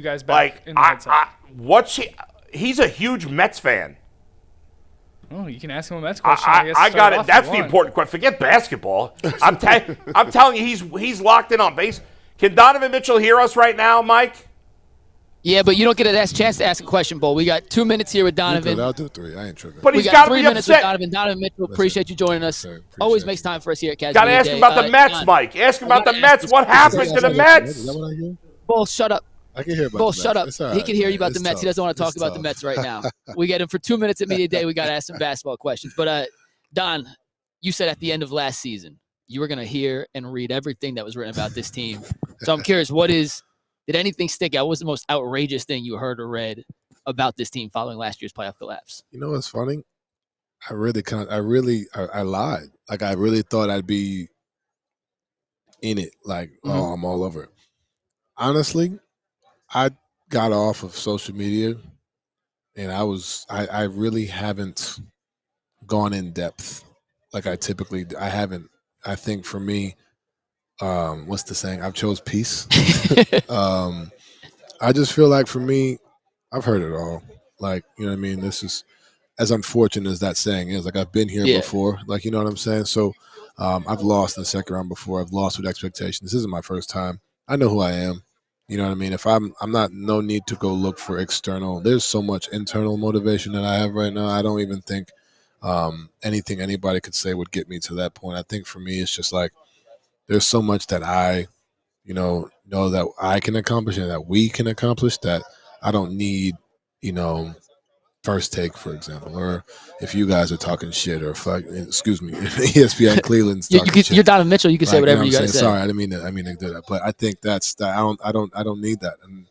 You guys back in the headset. He's a huge Mets fan. Oh, you can ask him a Mets question. I got it. That's the important question. Forget basketball. I'm telling you, he's locked in on base. Can Donovan Mitchell hear us right now, Mike? Yeah, but you don't get a chance to ask a question, Bull. We got 2 minutes here with Donovan. I'll do 3. I ain't tripping. But we got 3 minutes with Donovan. Donovan Mitchell, appreciate you joining us. Always makes time for us here at Cavs. Got to ask him about the Mets, Mike. Ask him about the Mets. What happened to the Mets? Is that what I hear? Bull, shut up. I can hear about Bull, the Mets. shut up. Right, he can hear you about the it's Mets. tough. He doesn't want to talk about the tough. Mets right now. We get him for 2 minutes at media day. We got to ask some basketball questions. But, Don, you said at the end of last season you were going to hear and read everything that was written about this team. So I'm curious, did anything stick out? What was the most outrageous thing you heard or read about this team following last year's playoff collapse? You know what's funny? I lied. Like, I really thought I'd be in it. Like, oh, I'm all over it. Honestly, I got off of social media, and I really haven't gone in depth like I typically do. I haven't. I think for me, what's the saying? I've chose peace. I just feel like for me, I've heard it all. Like, you know what I mean? This is as unfortunate as that saying is. Like, I've been here before. Like, you know what I'm saying? So I've lost in the second round before. I've lost with expectations. This isn't my first time. I know who I am. You know what I mean? If I'm not, no need to go look for external. There's so much internal motivation that I have right now. I don't even think anything anybody could say would get me to that point. I think for me, it's just like there's so much that I, know that I can accomplish and that we can accomplish that I don't need, First Take, for example, or if you guys are talking shit or excuse me, ESPN Cleveland's talking shit. You're Donovan Mitchell. You can say whatever you got to say. Sorry, I didn't mean to do that. But I think that's that. I don't need that. And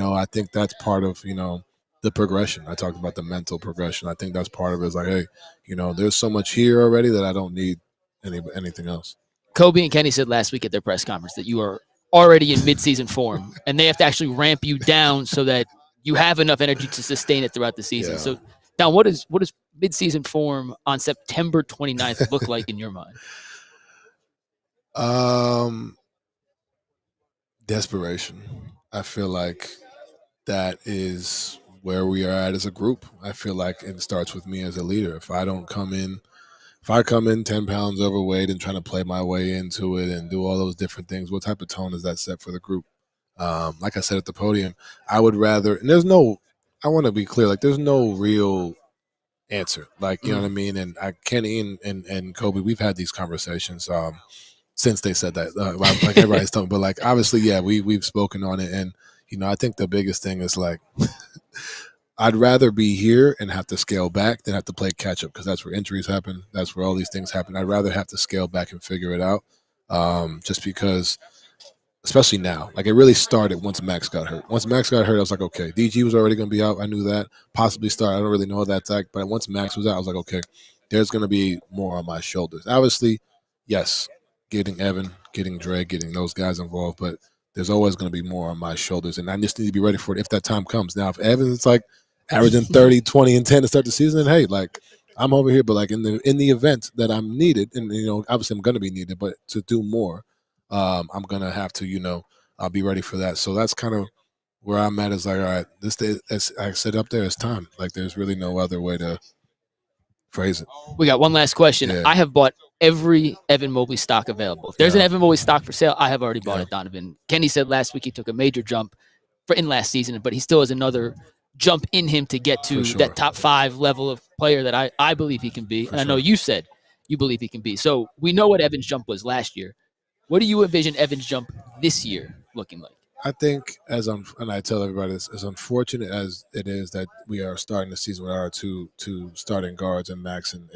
I think that's part of the progression. I talked about the mental progression. I think that's part of it. Is like, hey, there's so much here already that I don't need anything else. Kobe and Kenny said last week at their press conference that you are already in midseason form, and they have to actually ramp you down so that you have enough energy to sustain it throughout the season. Yeah. So, now what does midseason form on September 29th look like in your mind? Desperation. I feel like that is where we are at as a group. I feel like it starts with me as a leader. If I come in 10 pounds overweight and trying to play my way into it and do all those different things, what type of tone is that set for the group? Like I said at the podium, I would rather, and I want to be clear, like there's no real answer. Like, you know what I mean? And Kenny and Kobe, we've had these conversations since they said that, like everybody's talking, but like, obviously, yeah, we've spoken on it. And, I think the biggest thing is like, I'd rather be here and have to scale back than have to play catch up, because that's where injuries happen. That's where all these things happen. I'd rather have to scale back and figure it out, just because, especially now, like it really started once Max got hurt. Once Max got hurt, I was like, okay, DG was already going to be out. I knew that. Possibly start. I don't really know that tech, but once Max was out, I was like, okay, there's going to be more on my shoulders. Obviously, yes, getting Evan, getting Dre, getting those guys involved, but there's always going to be more on my shoulders, and I just need to be ready for it if that time comes. Now, if Evan's like averaging 30, 20, and 10 to start the season, then hey, like I'm over here, but like in the event that I'm needed, and obviously I'm going to be needed, but to do more, I'm going to have to, I'll be ready for that. So that's kind of where I'm at, is like, all right, this day, as I said up there, it's time. Like there's really no other way to phrase it. We got one last question. Yeah. I have bought every Evan Mobley stock available. If there's an Evan Mobley stock for sale, I have already bought it, Donovan. Kenny said last week he took a major jump in last season, but he still has another jump in him to get to that top 5 level of player that I believe he can be. And I know you said you believe he can be. So we know what Evan's jump was last year. What do you envision Evan's jump this year looking like? I think, and I tell everybody this, as unfortunate as it is that we are starting the season with our two starting guards and Max and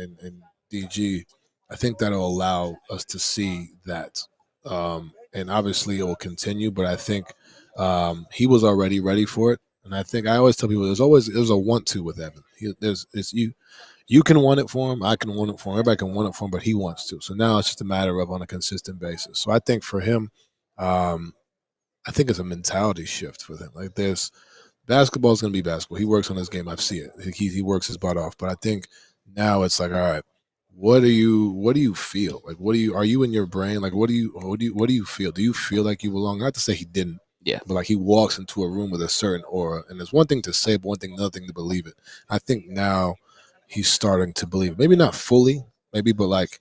DG, I think that'll allow us to see that. And obviously it will continue, but I think he was already ready for it. And I think I always tell people there's a want to with Evan. You can want it for him. I can want it for him. Everybody can want it for him, but he wants to. So now it's just a matter of on a consistent basis. So I think for him, I think it's a mentality shift for them. Like basketball is going to be basketball. He works on his game. I see it. He works his butt off. But I think now it's like, all right, what do you feel? Like, are you in your brain? Like, what do you feel? Do you feel like you belong? Not to say he didn't Yeah. But like he walks into a room with a certain aura, and there's one thing to say, but another thing to believe it. I think now he's starting to believe it. Maybe not fully, but like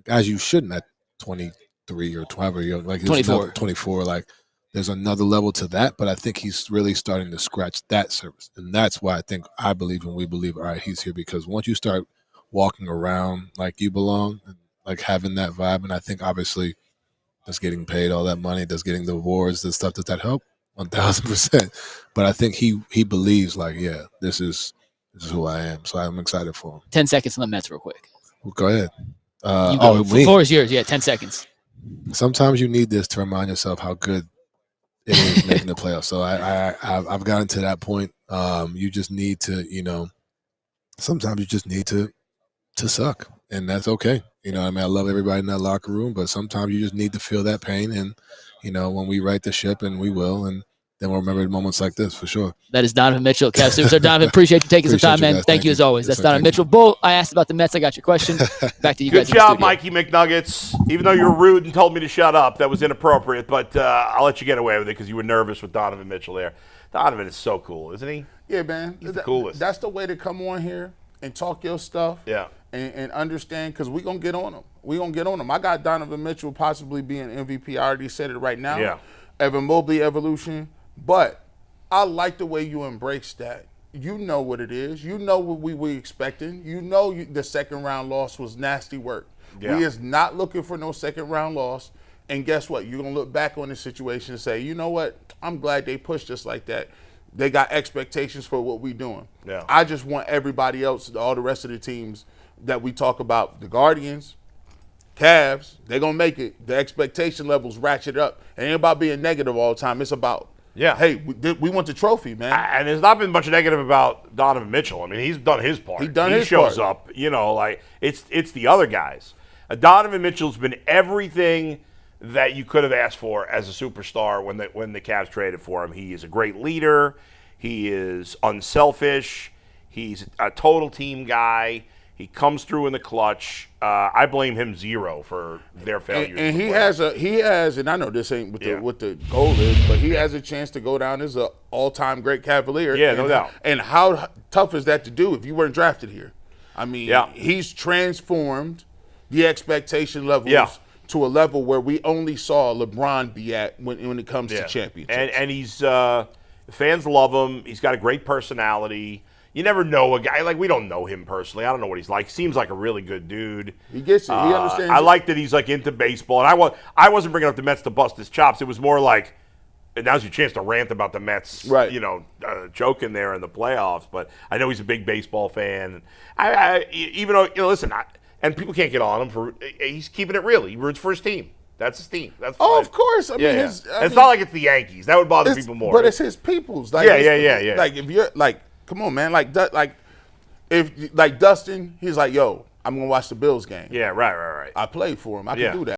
as you shouldn't at 23 or 12 or young, like 24. 24. Like there's another level to that, but I think he's really starting to scratch that surface, and that's why I believe and we believe. All right, he's here because once you start walking around like you belong, and like having that vibe, and I think obviously. That's getting paid all that money, that's getting the awards, the stuff that help 1,000%. But I think he believes like, yeah, this is who I am. So I'm excited for him. 10 seconds on the Mets real quick. Well, go ahead. The floor is yours. Yeah, 10 seconds. Sometimes you need this to remind yourself how good it is making the playoffs. So I've gotten to that point. You just need to, sometimes you just need to suck, and that's okay. You know what I mean? I love everybody in that locker room, but sometimes you just need to feel that pain. And, when we right the ship, and we will, and then we'll remember moments like this for sure. That is Donovan Mitchell, Cavs superstar. Donovan, appreciate you taking some time, man. Thank you as always. That's Donovan Mitchell. Bull, I asked about the Mets. I got your question. Back to you guys. Good job, Mikey McNuggets. Even though you were rude and told me to shut up, that was inappropriate, but I'll let you get away with it because you were nervous with Donovan Mitchell there. Donovan is so cool, isn't he? Yeah, man. He's the coolest. That's the way to come on here and talk your stuff. Yeah. And understand, because we're going to get on them. I got Donovan Mitchell possibly being MVP. I already said it right now. Yeah. Evan Mobley evolution. But I like the way you embrace that. You know what it is. You know what we were expecting. The second round loss was nasty work. Yeah. We is not looking for no second round loss. And guess what? You're going to look back on this situation and say, you know what? I'm glad they pushed us like that. They got expectations for what we're doing. Yeah. I just want everybody else, all the rest of the teams that we talk about, the Guardians, Cavs, they're going to make it. The expectation levels ratchet up. It ain't about being negative all the time. It's about, hey, we want the trophy, man. And there's not been much negative about Donovan Mitchell. I mean, he's done his part. He shows up, like it's the other guys. Donovan Mitchell's been everything that you could have asked for as a superstar when the Cavs traded for him. He is a great leader. He is unselfish. He's a total team guy. He comes through in the clutch. I blame him zero for their failures. And he has, and I know this ain't what the goal is, but he has a chance to go down as an all-time great Cavalier. Yeah, no doubt. And how tough is that to do if you weren't drafted here? I mean, he's transformed the expectation levels to a level where we only saw LeBron be at when it comes to championships. And he's fans love him. He's got a great personality. You never know a guy. Like, we don't know him personally. I don't know what he's like. Seems like a really good dude. He gets it. He understands I like that he's, like, into baseball. And I wasn't bringing up the Mets to bust his chops. It was more like, now's your chance to rant about the Mets, right? Joking there in the playoffs. But I know he's a big baseball fan. Even though, listen, and people can't get on him for he's keeping it real. He roots for his team. That's his team. That's fine. of course. I mean, it's not like it's the Yankees. That would bother people more. But it's his people's. Like, yeah. Like, if you're like, come on, man. If Dustin, he's like, yo, I'm gonna watch the Bills game. Yeah, right. I played for him. I can do that.